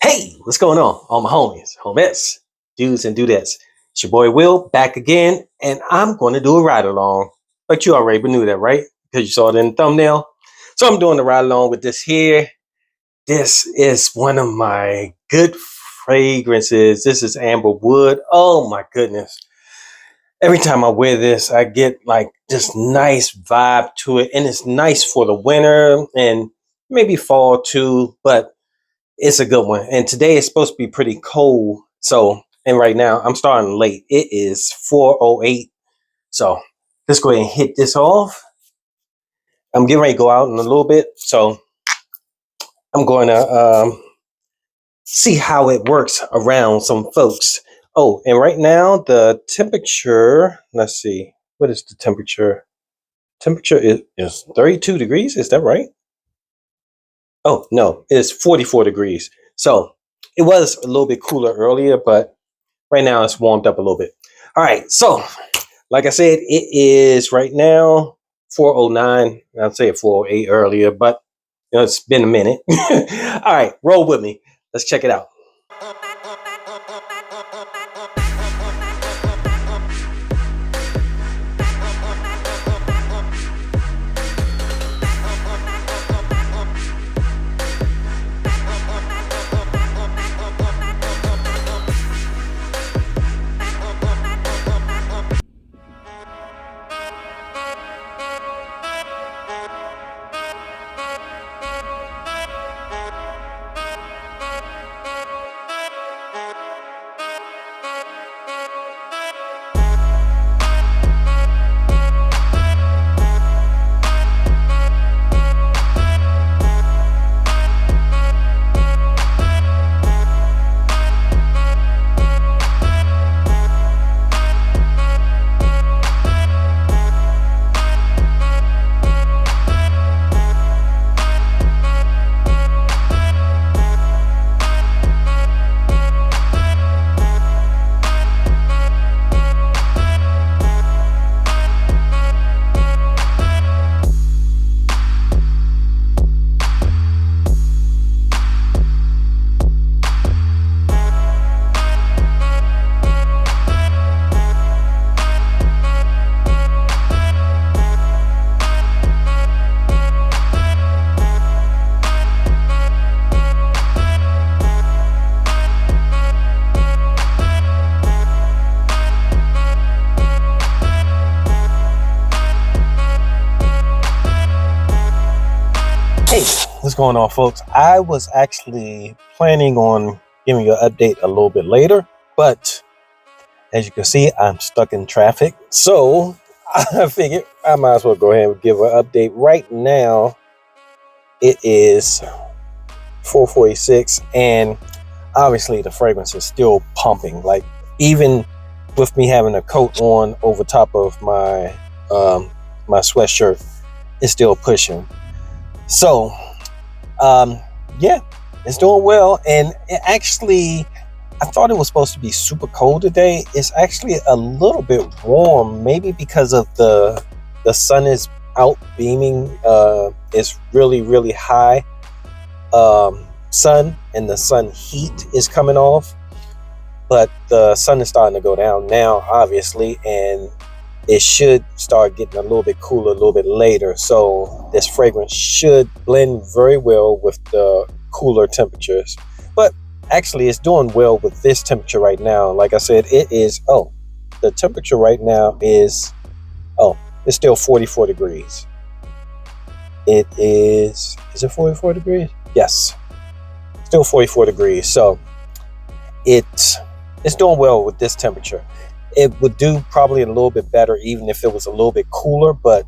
Hey, what's going on? All my homies, dudes and dudettes. It's your boy Will back again, and I'm going to do a ride along. But you already knew that, right? Because you saw it in the thumbnail. So I'm doing the ride along with this here. This is one of my good fragrances. This is Amber Wood. Oh my goodness. Every time I wear this, I get like this nice vibe to it, and it's nice for the winter and maybe fall too, but it's a good one. And today is supposed to be pretty cold. So, and right now I'm starting late. It is 4:08. So let's go ahead and hit this off. I'm getting ready to go out in a little bit. So I'm going to see how it works around some folks. Oh, and right now the temperature, let's see. What is the temperature? Temperature is 32 degrees. Is that right? Oh, no, it's 44 degrees. So it was a little bit cooler earlier, but right now it's warmed up a little bit. All right. So like I said, it is right now 4:09. I'll say it 4:08 earlier, but it's been a minute. All right. Roll with me. Let's check it out. Hey, what's going on, folks? I was actually planning on giving you an update a little bit later, but as you can see, I'm stuck in traffic. So I figured I might as well go ahead and give an update right now. It is 4:46, and obviously the fragrance is still pumping. Like, even with me having a coat on over top of my my sweatshirt, it's still pushing. So, yeah, it's doing well. And it actually, I thought it was supposed to be super cold today. It's actually a little bit warm, maybe because of the sun is out beaming. It's really, really high sun, and the sun heat is coming off. But the sun is starting to go down now, obviously, and it should start getting a little bit cooler a little bit later. So this fragrance should blend very well with the cooler temperatures. But actually, it's doing well with this temperature right now. Like I said, it is, the temperature right now is, it's still 44 degrees. It is it 44 degrees? Yes, still 44 degrees. So it's doing well with this temperature. It would do probably a little bit better even if it was a little bit cooler, but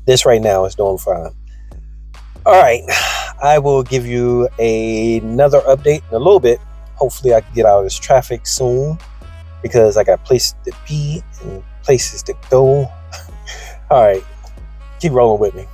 this right now is doing fine. All right, I will give you another update in a little bit. Hopefully I can get out of this traffic soon because I got places to be and places to go. All right, keep rolling with me.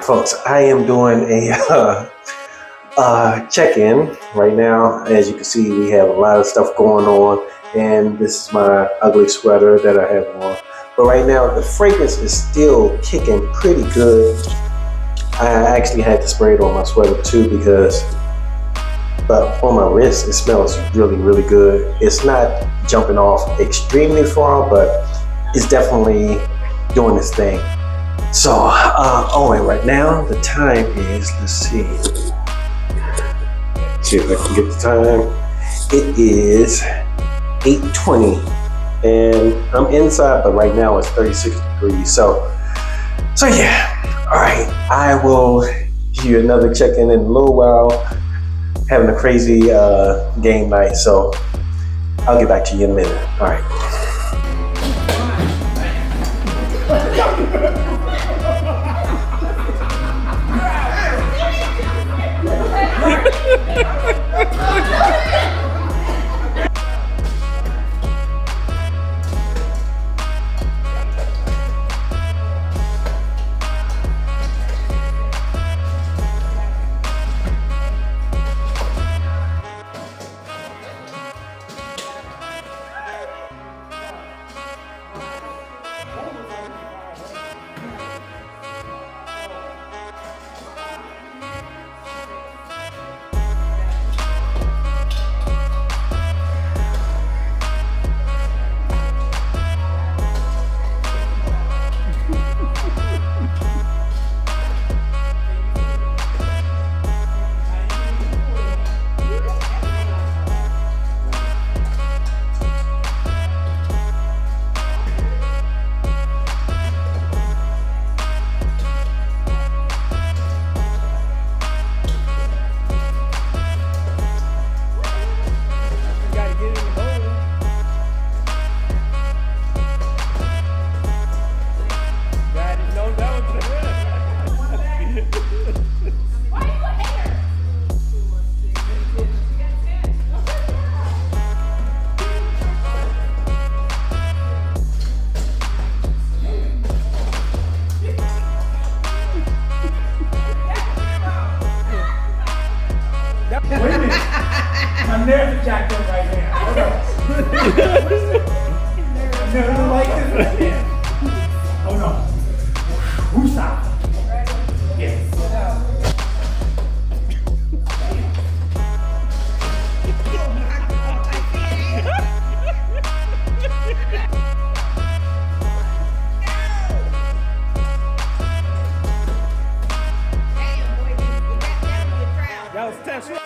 folks, I am doing a check-in right now. As you can see, we have a lot of stuff going on, and this is my ugly sweater that I have on. But right now, the fragrance is still kicking pretty good. I actually had to spray it on my sweater too but on my wrist, it smells really, really good. It's not jumping off extremely far, but it's definitely doing its thing. So, and right now the time is, let's see if I can get the time. It is 8:20, and I'm inside, but right now it's 36 degrees. So yeah. All right, I will give you another check-in in a little while. Having a crazy game night, so I'll get back to you in a minute. All right. Wait a minute. My nerves are jacked up right now. Hold on. I never like this right now. Hold on. Woosah. Yes. That was Tesla.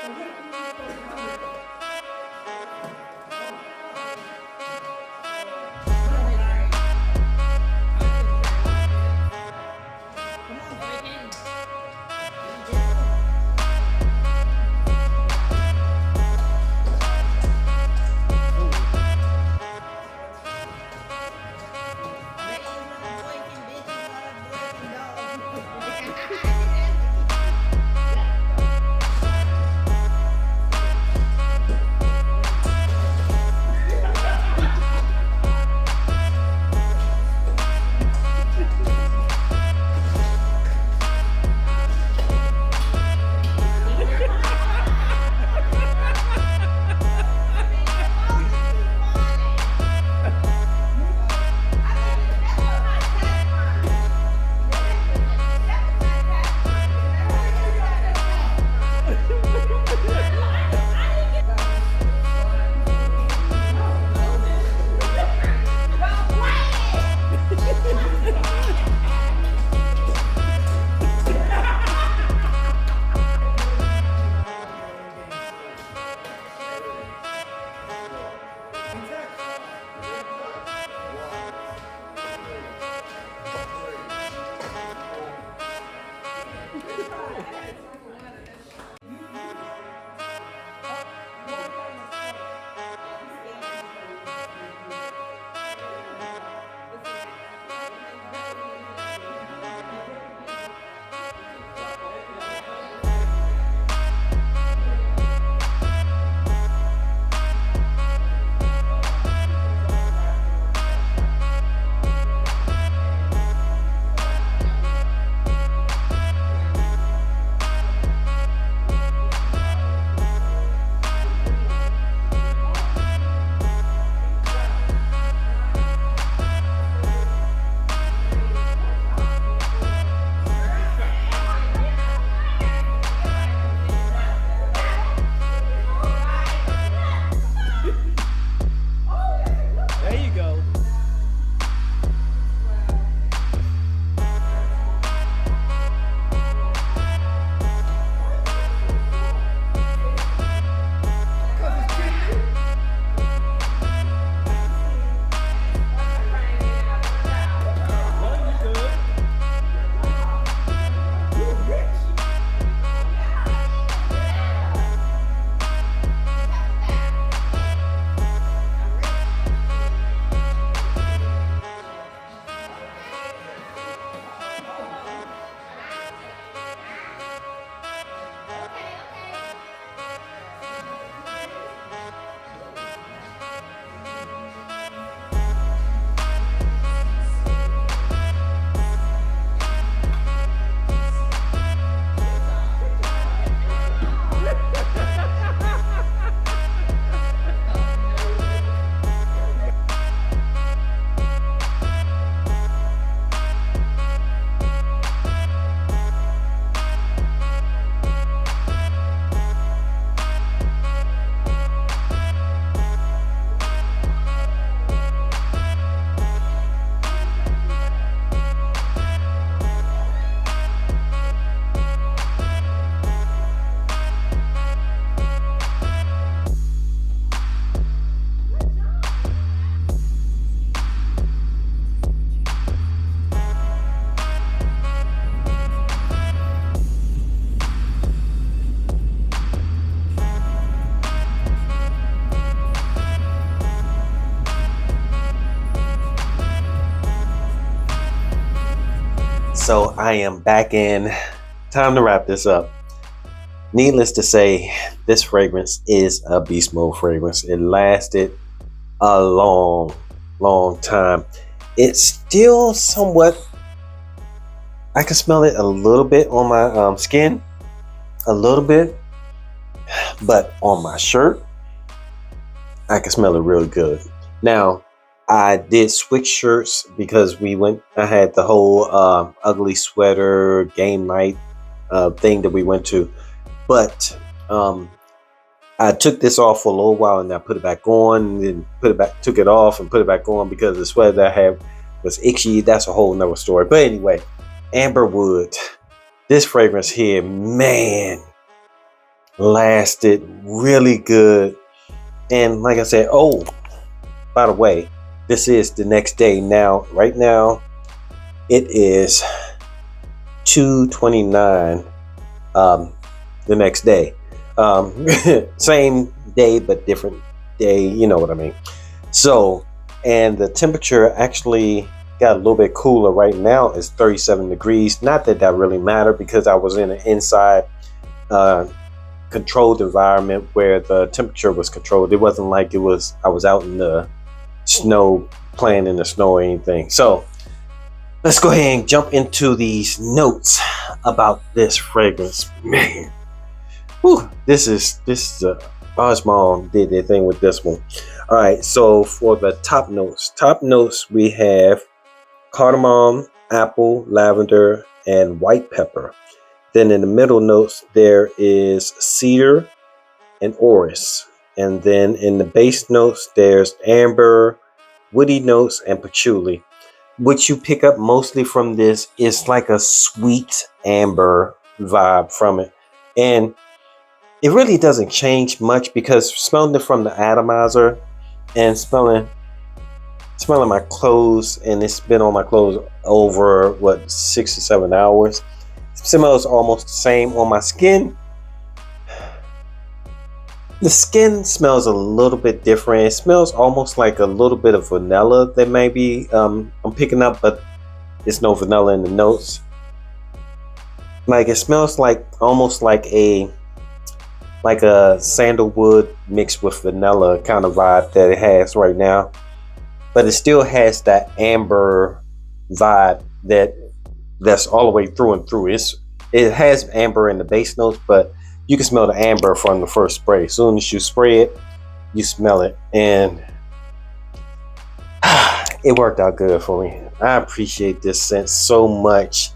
So I am back in. Time to wrap this up. Needless to say, this fragrance is a beast mode fragrance. It lasted a long time. It's still somewhat, I can smell it a little bit on my skin, a little bit, but on my shirt, I can smell it really good. Now, I did switch shirts because I had the whole ugly sweater game night thing that we went to, but I took this off for a little while and I put it back on, and then took it off and put it back on because the sweater that I had was itchy. That's a whole nother story. But anyway, Amberwood, this fragrance here, man, lasted really good. And like I said, oh, by the way, this is the next day. Now, right now, it is 2:29 the next day. Same day, but different day. You know what I mean? So, and the temperature actually got a little bit cooler. Right now it's 37 degrees. Not that really mattered because I was in an inside controlled environment where the temperature was controlled. It wasn't like I was out in the snow playing in the snow or anything. So let's go ahead and jump into these notes about this fragrance. Man, whew, this is Osmond did their thing with this one. All right, so for the top notes we have cardamom, apple, lavender, and white pepper. Then in the middle notes there is cedar and orris. And then in the base notes, there's amber, woody notes, and patchouli. What you pick up mostly from this is like a sweet amber vibe from it. And it really doesn't change much because smelling it from the atomizer and smelling my clothes, and it's been on my clothes over 6 to 7 hours. It smells almost the same on my skin. The skin smells a little bit different. It smells almost like a little bit of vanilla that maybe I'm picking up, but there's no vanilla in the notes. Like it smells like almost like a sandalwood mixed with vanilla kind of vibe that it has right now. But it still has that amber vibe that's all the way through and through. It has amber in the base notes, but you can smell the amber from the first spray. As soon as you spray it, you smell it. And it worked out good for me. I appreciate this scent so much.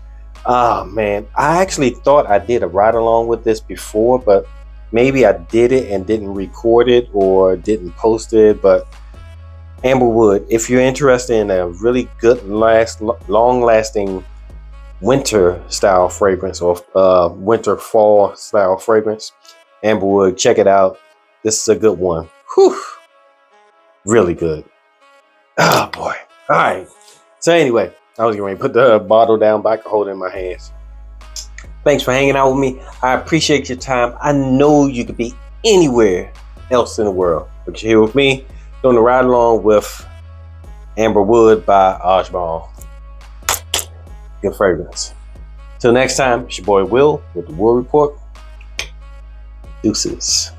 Oh man, I actually thought I did a ride along with this before, but maybe I did it and didn't record it or didn't post it. But Amberwood, if you're interested in a really good, long-lasting winter style fragrance or winter fall style fragrance, Amberwood, check it out. This is a good one. Whew, really good. Oh boy. All right. So anyway, I was going to put the bottle down, but I can hold it in my hands. Thanks for hanging out with me. I appreciate your time. I know you could be anywhere else in the world, but you're here with me doing the ride along with Amberwood by Osmond. Good fragrance. Till next time, it's your boy Will with the Will Report. Deuces.